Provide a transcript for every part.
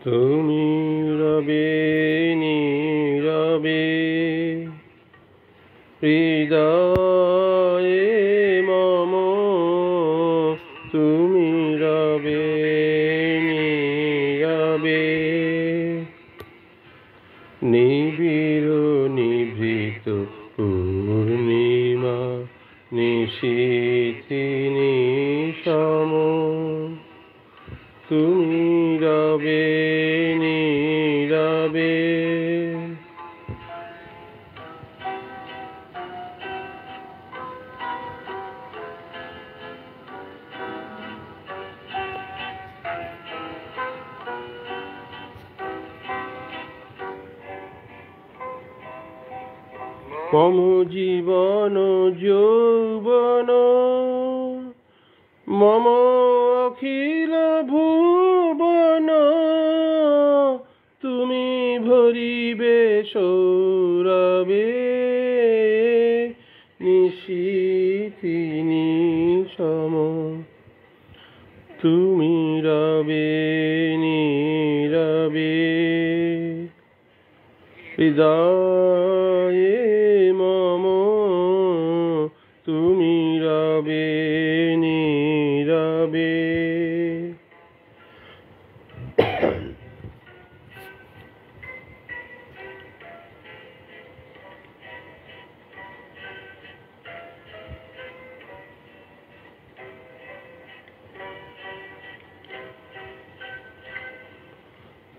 তুমি রবে নীরবে হৃদয়ে মম, তুমি রবে নীরবে নিবিড় নিভৃত পূর্ণিমা নিশীথি নিশম, তুমি রবে নীরবে। মম জীবন যৌবন মম অখিল ভুবন, তুমি ভরিবে সৌরভে নিশীথি নিশম, তুমি রবে নীরবে হৃদয়ে মম, তুমি রবে নীরবে।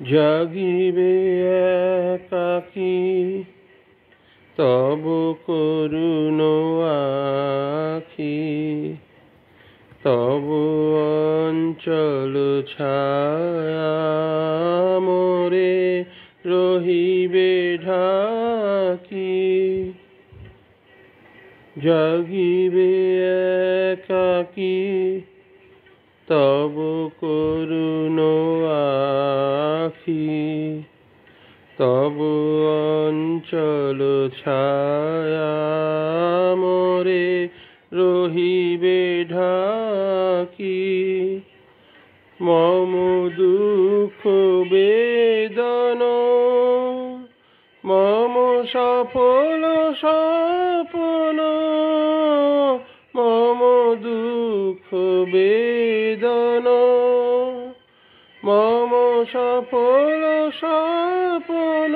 জাগিবে একাকী তব করুণ আখি, তব অঞ্চল ছায়া মোরে রহিবে ঢাকি। জাগিবে একাকী তব করুণ আখি, তব অঞ্চল ছায়া মোরে রহিবে ঢাকি। মম দুঃখ বেদন মম সফল স্বপ্ন, মম দুঃখ বেদন মম সফল স্বপ্ন,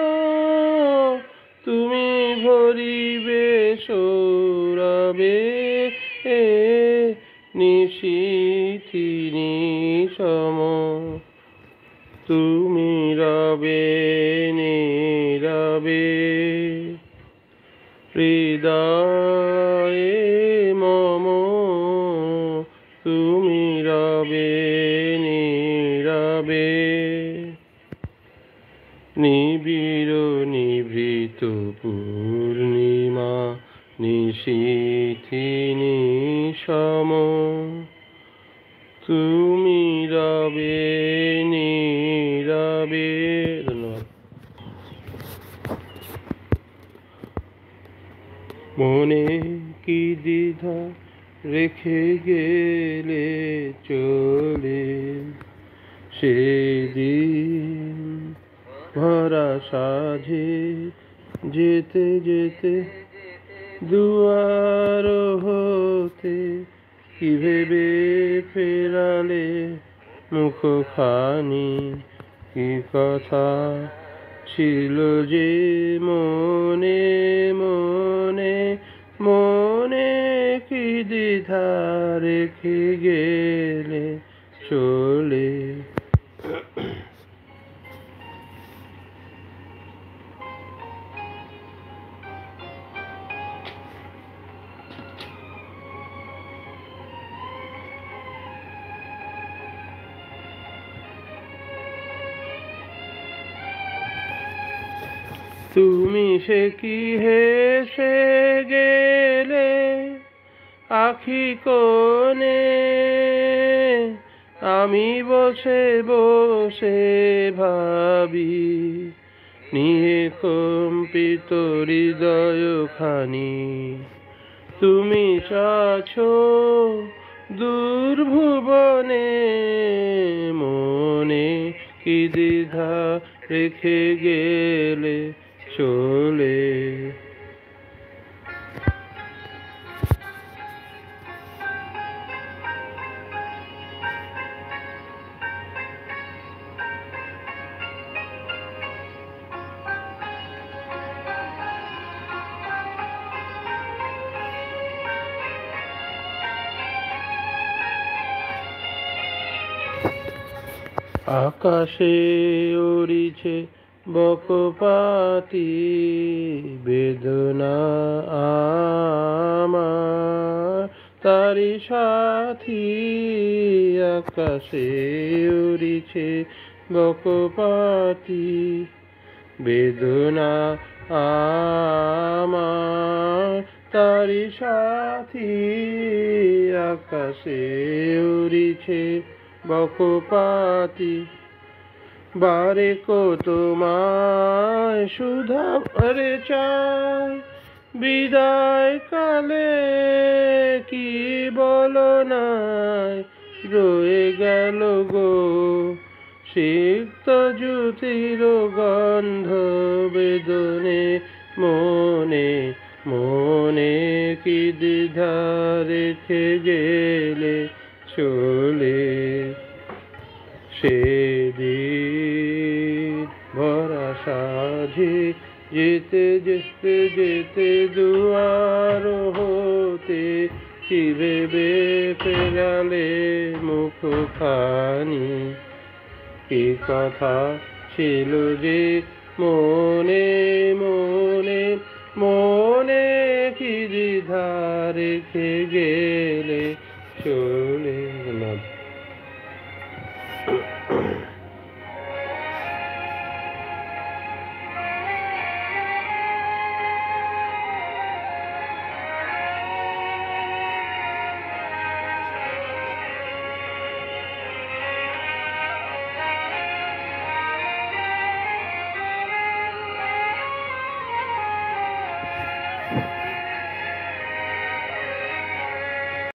তুমি ভরিবে সৌরভে নিশীথি নিশম, তুমি রবে নীরবে হৃদয়ে মম, তুমি রবে নীরবে নিবিড় নিভৃত পূর্ণিমা নিশীথি নিশম, তুমি রবে নীরবে। ধন্যবাদ। মনে কি দ্বিধা রেখে গেলে চলে, সেদিন ভরা সাঝে যেতে যেতে দুয়ার হতে, কি ভেবে ফেরালে মুখখানি, কি কথা ছিল যে মনে মনে, মনে কি দ্বিধা রেখে গেলে চলে। তুমি সে কি হেসে গেলে আখি কোণে, আমি বসে বসে ভাবি নিয়ে কম্পিত হৃদয় খানি। তুমি আছো দূর ভুবনে, মনে কি দ্বিধা রেখে গেলে চলে। আকাশে উড়িছে বকপাতি, বেদনা আমার তারি সাথী। আকাশে উড়িছে বকপাতি, বেদনা আমার তারি সাথী। আকাশে উড়িছে বকপাতি, বারে কো তোমায় শুধারে চাই, বিদায় কালে কি বলো নাই, রয়ে গেল গো সিক্ত জ্যোতির গন্ধ বেদনে মনে মনে। কি দ্বিধা রেখে গেলে চলে। সেদিন ভরা সাঝে যেতে যেতে যেতে দুয়ার হতে, কি ভেবে ফেরালে মুখখানি, কি কথা ছিল যে মনে মনে মনে। কি দ্বিধা রেখে গেলে চলে।